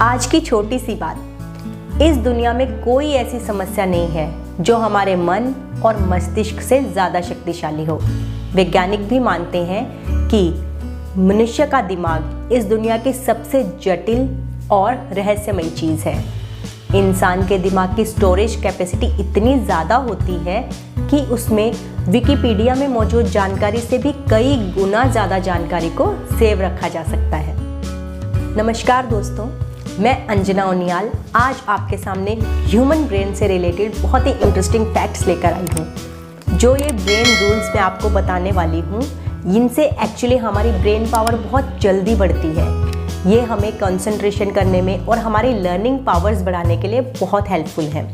आज की छोटी सी बात। इस दुनिया में कोई ऐसी समस्या नहीं है जो हमारे मन और मस्तिष्क से ज़्यादा शक्तिशाली हो। वैज्ञानिक भी मानते हैं कि मनुष्य का दिमाग इस दुनिया की सबसे जटिल और रहस्यमयी चीज़ है। इंसान के दिमाग की स्टोरेज कैपेसिटी इतनी ज़्यादा होती है कि उसमें विकिपीडिया में मौजूद जानकारी से भी कई गुना ज़्यादा जानकारी को सेव रखा जा सकता है। नमस्कार दोस्तों, मैं अंजना उनियाल आज आपके सामने ह्यूमन ब्रेन से रिलेटेड बहुत ही इंटरेस्टिंग फैक्ट्स लेकर आई हूँ। जो ये ब्रेन रूल्स मैं आपको बताने वाली हूँ, इनसे एक्चुअली हमारी ब्रेन पावर बहुत जल्दी बढ़ती है। ये हमें कंसंट्रेशन करने में और हमारी लर्निंग पावर्स बढ़ाने के लिए बहुत हेल्पफुल है।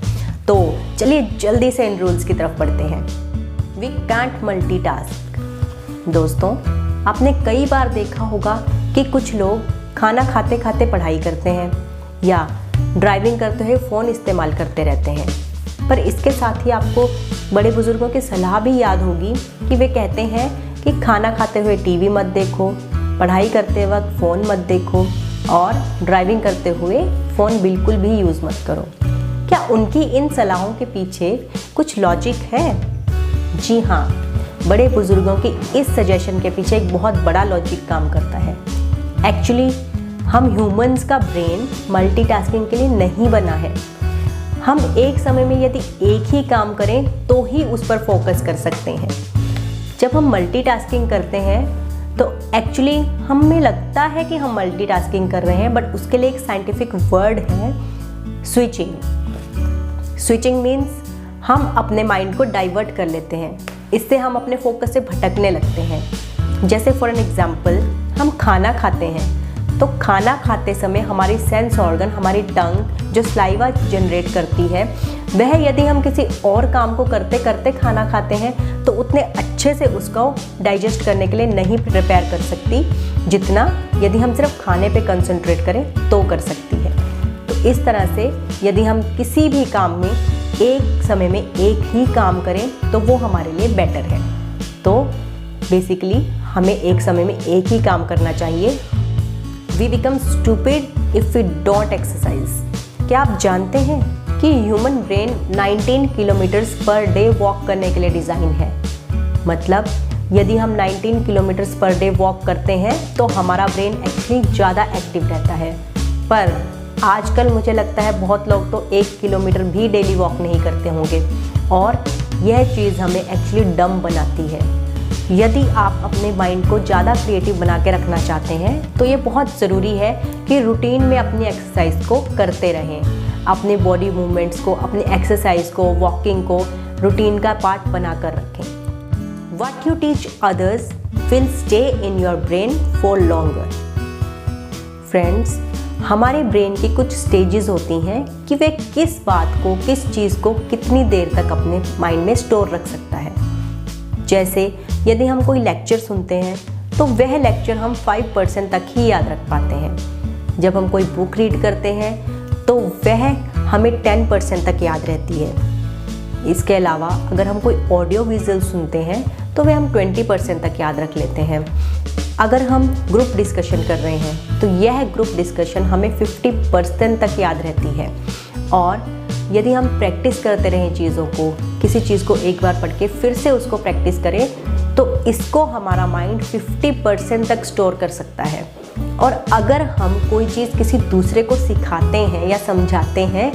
तो चलिए जल्दी से इन रूल्स की तरफ बढ़ते हैं। We can't multitask. दोस्तों, आपने कई बार देखा होगा कि कुछ लोग खाना खाते खाते पढ़ाई करते हैं या ड्राइविंग करते हुए फ़ोन इस्तेमाल करते रहते हैं। पर इसके साथ ही आपको बड़े बुजुर्गों की सलाह भी याद होगी कि वे कहते हैं कि खाना खाते हुए टीवी मत देखो, पढ़ाई करते वक्त फ़ोन मत देखो और ड्राइविंग करते हुए फ़ोन बिल्कुल भी यूज़ मत करो। क्या उनकी इन सलाहों के पीछे कुछ लॉजिक है? जी हाँ, बड़े बुजुर्गों की इस सजेशन के पीछे एक बहुत बड़ा लॉजिक काम करता है। एक्चुअली हम ह्यूमंस का ब्रेन मल्टीटास्किंग के लिए नहीं बना है। हम एक समय में यदि एक ही काम करें तो ही उस पर फोकस कर सकते हैं। जब हम मल्टीटास्किंग करते हैं तो एक्चुअली हमें लगता है कि हम मल्टीटास्किंग कर रहे हैं, बट उसके लिए एक साइंटिफिक वर्ड है स्विचिंग। स्विचिंग मीन्स हम अपने माइंड को डाइवर्ट कर लेते हैं। इससे हम अपने फोकस से भटकने लगते हैं। जैसे फॉर एन एग्जाम्पल, हम खाना खाते हैं तो खाना खाते समय हमारी सेंस ऑर्गन, हमारी टंग जो स्लाइवा जनरेट करती है, वह यदि हम किसी और काम को करते करते खाना खाते हैं तो उतने अच्छे से उसको डाइजेस्ट करने के लिए नहीं प्रिपेयर कर सकती जितना यदि हम सिर्फ खाने पे कंसंट्रेट करें तो कर सकती है। तो इस तरह से यदि हम किसी भी काम में एक समय में एक ही काम करें तो वो हमारे लिए बेटर है। तो बेसिकली हमें एक समय में एक ही काम करना चाहिए। We become stupid if we don't exercise. क्या आप जानते हैं कि human brain 19 kilometres per day walk करने के लिए डिज़ाइन है? मतलब यदि हम 19 किलोमीटर्स पर डे वॉक करते हैं तो हमारा ब्रेन एक्चुअली ज़्यादा एक्टिव रहता है। पर आजकल मुझे लगता है बहुत लोग तो 1 किलोमीटर भी डेली वॉक नहीं करते होंगे और यह चीज़ हमें एक्चुअली डम बनाती है। यदि आप अपने माइंड को ज़्यादा क्रिएटिव बना के रखना चाहते हैं तो ये बहुत ज़रूरी है कि रूटीन में अपनी एक्सरसाइज को करते रहें। अपने बॉडी मूवमेंट्स को, अपनी एक्सरसाइज को, वॉकिंग को रूटीन का पार्ट बना कर रखें। What you teach others will stay in your brain for longer. Friends, हमारे ब्रेन की कुछ स्टेजेस होती हैं कि वे किस बात को, किस चीज़ को कितनी देर तक अपने माइंड में स्टोर रख सकता है। जैसे यदि हम कोई लेक्चर सुनते हैं तो वह लेक्चर हम 5% तक ही याद रख पाते हैं। जब हम कोई बुक रीड करते हैं तो वह हमें 10% तक याद रहती है। इसके अलावा अगर हम कोई ऑडियो विजुअल सुनते हैं तो वह हम 20% तक याद रख लेते हैं। अगर हम ग्रुप डिस्कशन कर रहे हैं तो यह ग्रुप डिस्कशन हमें 50% तक याद रहती है। और यदि हम प्रैक्टिस करते रहें चीज़ों को, किसी चीज़ को एक बार पढ़ के फिर से उसको प्रैक्टिस करें तो इसको हमारा माइंड 50% तक स्टोर कर सकता है। और अगर हम कोई चीज़ किसी दूसरे को सिखाते हैं या समझाते हैं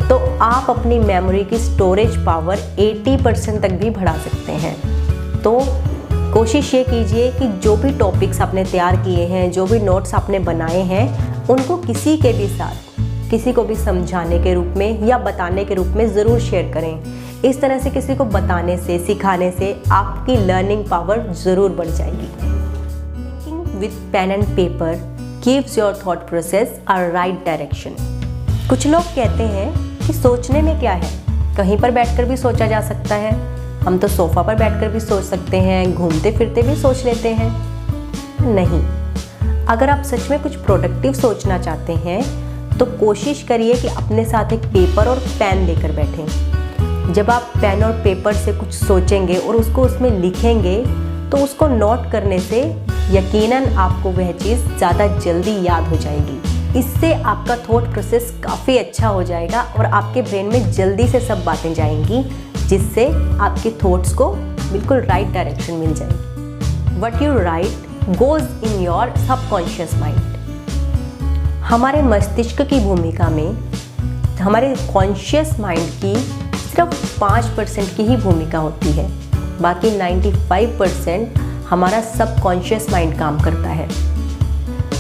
तो आप अपनी मेमोरी की स्टोरेज पावर 80% तक भी बढ़ा सकते हैं। तो कोशिश ये कीजिए कि जो भी टॉपिक्स आपने तैयार किए हैं, जो भी नोट्स आपने बनाए हैं, उनको किसी के भी साथ, किसी को भी समझाने के रूप में या बताने के रूप में ज़रूर शेयर करें। इस तरह से किसी को बताने से, सिखाने से आपकी लर्निंग पावर ज़रूर बढ़ जाएगी। Thinking with pen and paper gives your thought process a right direction. कुछ लोग कहते हैं कि सोचने में क्या है, कहीं पर बैठकर भी सोचा जा सकता है। हम तो सोफ़ा पर बैठकर भी सोच सकते हैं, घूमते फिरते भी सोच लेते हैं। नहीं, अगर आप सच में कुछ प्रोडक्टिव सोचना चाहते हैं तो कोशिश करिए कि अपने साथ एक पेपर और पेन लेकर बैठें। जब आप पेन और पेपर से कुछ सोचेंगे और उसको उसमें लिखेंगे तो उसको नोट करने से यकीनन आपको वह चीज़ ज़्यादा जल्दी याद हो जाएगी। इससे आपका थॉट प्रोसेस काफ़ी अच्छा हो जाएगा और आपके ब्रेन में जल्दी से सब बातें जाएंगी, जिससे आपके थॉट्स को बिल्कुल राइट डायरेक्शन मिल जाएगी। What you right goes in your subconscious mind. हमारे मस्तिष्क की भूमिका में हमारे कॉन्शियस माइंड की सिर्फ 5% की ही भूमिका होती है, बाकी 95% हमारा सबकॉन्शियस माइंड काम करता है।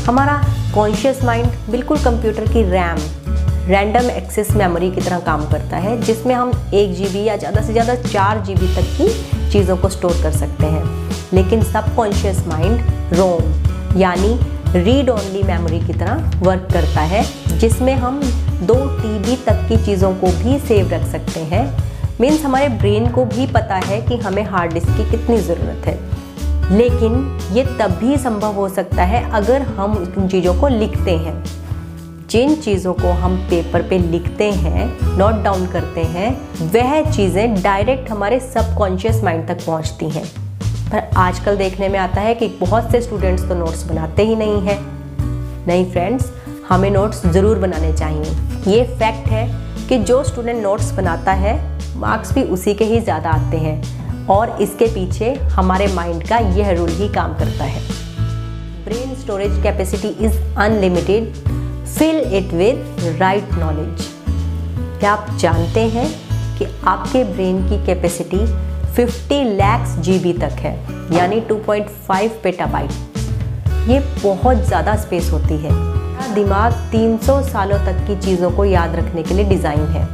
हमारा कॉन्शियस माइंड बिल्कुल कंप्यूटर की रैंडम एक्सेस मेमोरी की तरह काम करता है, जिसमें हम 1 GB या ज़्यादा से ज़्यादा 4 GB तक की चीज़ों को स्टोर कर सकते हैं। लेकिन सबकॉन्शियस माइंड रोम यानी रीड ओनली मेमोरी की तरह वर्क करता है, जिसमें हम 2 TB तक की चीज़ों को भी सेव रख सकते हैं। मीन्स हमारे ब्रेन को भी पता है कि हमें हार्ड डिस्क की कितनी ज़रूरत है। लेकिन ये तब भी संभव हो सकता है अगर हम उन चीज़ों को लिखते हैं। जिन चीज़ों को हम पेपर पे लिखते हैं, नोट डाउन करते हैं, वह चीज़ें डायरेक्ट हमारे सबकॉन्शियस माइंड तक पहुंचती हैं। पर आजकल देखने में आता है कि बहुत से स्टूडेंट्स तो नोट्स बनाते ही नहीं हैं। नहीं फ्रेंड्स, हमें नोट्स ज़रूर बनाने चाहिए। ये फैक्ट है कि जो स्टूडेंट नोट्स बनाता है मार्क्स भी उसी के ही ज़्यादा आते हैं, और इसके पीछे हमारे माइंड का यह रूल ही काम करता है। Brain storage capacity is unlimited, fill it with right knowledge. क्या आप जानते हैं कि आपके ब्रेन की कैपेसिटी 50 लाख GB तक है, यानी 2.5 पेटाबाइट। ये बहुत ज़्यादा स्पेस होती है। दिमाग 300 सालों तक की चीज़ों को याद रखने के लिए डिज़ाइन है।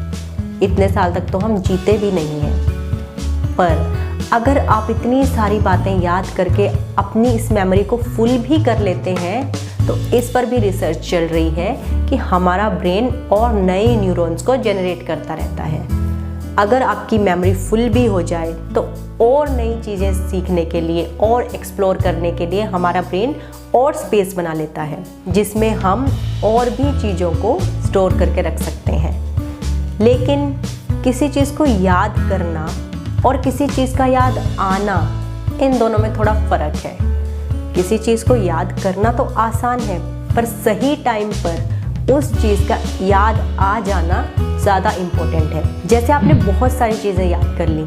इतने साल तक तो हम जीते भी नहीं हैं। पर अगर आप इतनी सारी बातें याद करके अपनी इस मेमोरी को फुल भी कर लेते हैं, तो इस पर भी रिसर्च चल रही है कि हमारा ब्रेन और नए न्यूरॉन्स को जनरेट करता रहता है। अगर आपकी मेमोरी फुल भी हो जाए तो और नई चीज़ें सीखने के लिए और एक्सप्लोर करने के लिए हमारा ब्रेन और स्पेस बना लेता है, जिसमें हम और भी चीज़ों को स्टोर करके रख सकते हैं। लेकिन किसी चीज़ को याद करना और किसी चीज़ का याद आना, इन दोनों में थोड़ा फ़र्क है। किसी चीज़ को याद करना तो आसान है, पर सही टाइम पर उस चीज़ का याद आ जाना ज़्यादा इम्पोर्टेंट है। जैसे आपने बहुत सारी चीज़ें याद कर ली,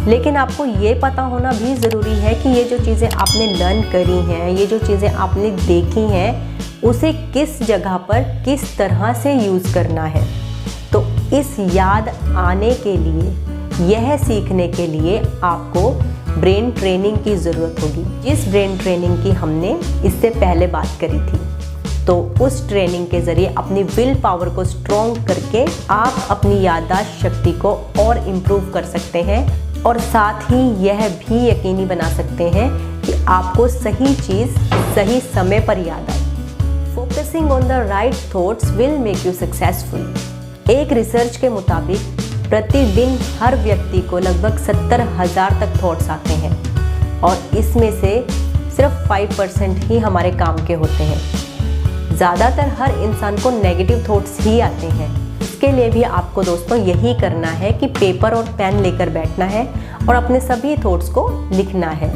लेकिन आपको ये पता होना भी ज़रूरी है कि ये जो चीज़ें आपने लर्न करी हैं, ये जो चीज़ें आपने देखी हैं, उसे किस जगह पर किस तरह से यूज़ करना है। तो इस याद आने के लिए, यह सीखने के लिए आपको ब्रेन ट्रेनिंग की ज़रूरत होगी, जिस ब्रेन ट्रेनिंग की हमने इससे पहले बात करी थी। तो उस ट्रेनिंग के ज़रिए अपनी विल पावर को स्ट्रॉन्ग करके आप अपनी याददाश्त शक्ति को और इम्प्रूव कर सकते हैं, और साथ ही यह भी यकीनी बना सकते हैं कि आपको सही चीज़ सही समय पर याद आए। Focusing on the right thoughts will make you successful. एक रिसर्च के मुताबिक प्रतिदिन हर व्यक्ति को लगभग 70,000 तक थॉट्स आते हैं, और इसमें से सिर्फ 5% ही हमारे काम के होते हैं। ज़्यादातर हर इंसान को नेगेटिव थॉट्स ही आते हैं। इसके लिए भी आपको दोस्तों यही करना है कि पेपर और पेन लेकर बैठना है और अपने सभी थॉट्स को लिखना है।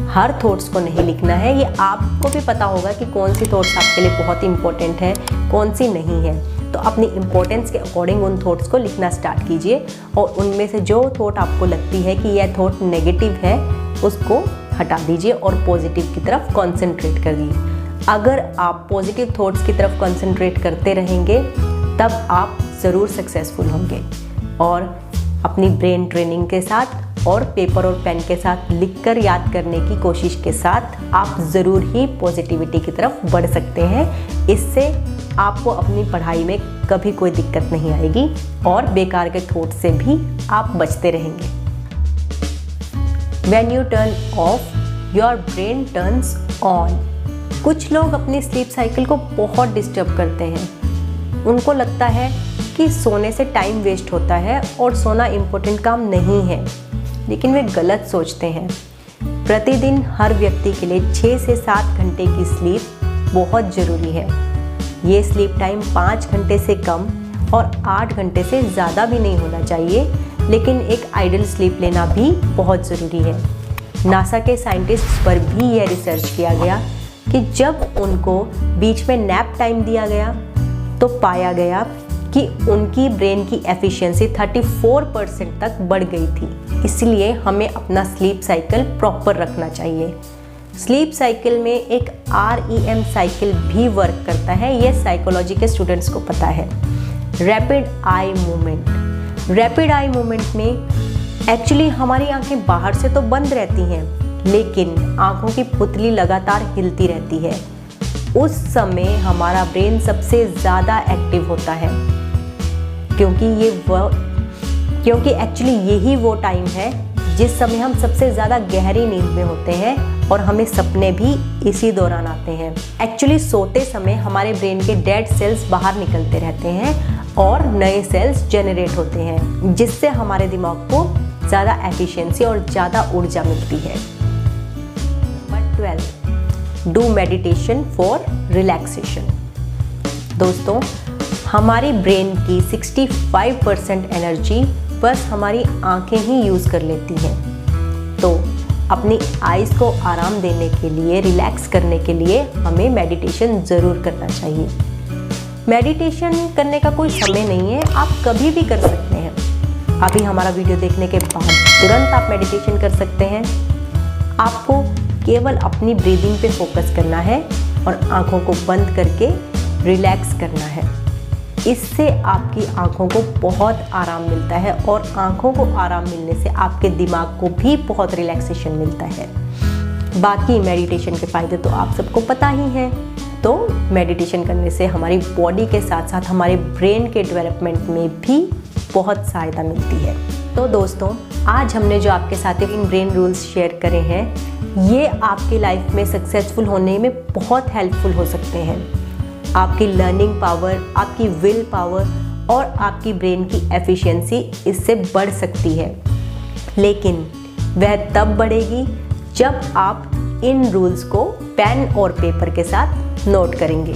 हर थॉट्स को नहीं लिखना है, ये आपको भी पता होगा कि कौन सी थॉट्स आपके लिए बहुत इंपॉर्टेंट है, कौन सी नहीं है। तो अपनी इम्पोर्टेंस के अकॉर्डिंग उन थॉट्स को लिखना स्टार्ट कीजिए, और उनमें से जो थॉट आपको लगती है कि यह थॉट नेगेटिव है, उसको हटा दीजिए और पॉजिटिव की तरफ कॉन्सेंट्रेट करिए। अगर आप पॉजिटिव थॉट्स की तरफ कॉन्सेंट्रेट करते रहेंगे, तब आप ज़रूर सक्सेसफुल होंगे। और अपनी ब्रेन ट्रेनिंग के साथ और पेपर और पेन के साथ लिखकर याद करने की कोशिश के साथ आप ज़रूर ही पॉजिटिविटी की तरफ बढ़ सकते हैं। इससे आपको अपनी पढ़ाई में कभी कोई दिक्कत नहीं आएगी, और बेकार के थॉट से भी आप बचते रहेंगे। When you turn off, your brain turns on। कुछ लोग अपनी स्लीप साइकिल को बहुत डिस्टर्ब करते हैं। उनको लगता है कि सोने से टाइम वेस्ट होता है और सोना इम्पोर्टेंट काम नहीं है, लेकिन वे गलत सोचते हैं। प्रतिदिन हर व्यक्ति के लिए 6 से 7 घंटे की स्लीप बहुत ज़रूरी है। ये स्लीप टाइम 5 घंटे से कम और 8 घंटे से ज़्यादा भी नहीं होना चाहिए, लेकिन एक आइडियल स्लीप लेना भी बहुत ज़रूरी है। नासा के साइंटिस्ट्स पर भी यह रिसर्च किया गया, कि जब उनको बीच में नैप टाइम दिया गया तो पाया गया कि उनकी ब्रेन की एफिशिएंसी 34% तक बढ़ गई थी। इसलिए हमें अपना स्लीप साइकिल प्रॉपर रखना चाहिए। स्लीप साइकिल में एक REM साइकिल भी वर्क करता है, ये साइकोलॉजी के स्टूडेंट्स को पता है। Rapid eye movement. Rapid eye movement में एक्चुअली हमारी आंखें बाहर से तो बंद रहती हैं, लेकिन आंखों की पुतली लगातार हिलती रहती है। उस समय हमारा ब्रेन सबसे ज़्यादा एक्टिव होता है, क्योंकि एक्चुअली यही वो टाइम है जिस समय हम सबसे ज़्यादा गहरी नींद में होते हैं और हमें सपने भी इसी दौरान आते हैं। एक्चुअली सोते समय हमारे ब्रेन के डेड सेल्स बाहर निकलते रहते हैं और नए सेल्स जनरेट होते हैं, जिससे हमारे दिमाग को ज़्यादा एफिशिएंसी और ज़्यादा ऊर्जा मिलती है। Number 12, do meditation for relaxation. दोस्तों, हमारी ब्रेन की 65% एनर्जी बस हमारी आंखें ही यूज़ कर लेती हैं। तो अपनी आइज़ को आराम देने के लिए, रिलैक्स करने के लिए हमें मेडिटेशन ज़रूर करना चाहिए। मेडिटेशन करने का कोई समय नहीं है, आप कभी भी कर सकते हैं। अभी हमारा वीडियो देखने के बाद तुरंत आप मेडिटेशन कर सकते हैं। आपको केवल अपनी ब्रीदिंग पे फोकस करना है और आँखों को बंद करके रिलैक्स करना है। इससे आपकी आँखों को बहुत आराम मिलता है और आँखों को आराम मिलने से आपके दिमाग को भी बहुत रिलैक्सेशन मिलता है। बाकी मेडिटेशन के फ़ायदे तो आप सबको पता ही हैं। तो मेडिटेशन करने से हमारी बॉडी के साथ साथ हमारे ब्रेन के डेवलपमेंट में भी बहुत सहायता मिलती है। तो दोस्तों, आज हमने जो आपके साथ इन ब्रेन रूल्स शेयर करे हैं, ये आपकी लाइफ में सक्सेसफुल होने में बहुत हेल्पफुल हो सकते हैं। आपकी लर्निंग पावर, आपकी विल पावर और आपकी ब्रेन की एफिशिएंसी इससे बढ़ सकती है, लेकिन वह तब बढ़ेगी जब आप इन रूल्स को पेन और पेपर के साथ नोट करेंगे।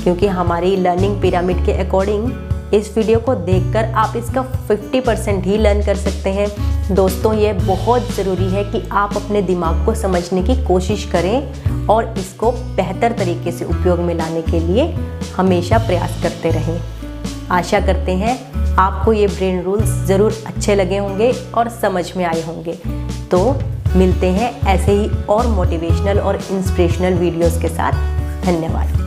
क्योंकि हमारी लर्निंग पिरामिड के अकॉर्डिंग इस वीडियो को देखकर आप इसका 50% ही लर्न कर सकते हैं। दोस्तों, ये बहुत ज़रूरी है कि आप अपने दिमाग को समझने की कोशिश करें और इसको बेहतर तरीके से उपयोग में लाने के लिए हमेशा प्रयास करते रहें। आशा करते हैं आपको ये ब्रेन रूल्स ज़रूर अच्छे लगे होंगे और समझ में आए होंगे। तो मिलते हैं ऐसे ही और मोटिवेशनल और इंस्पिरेशनल वीडियोज़ के साथ। धन्यवाद।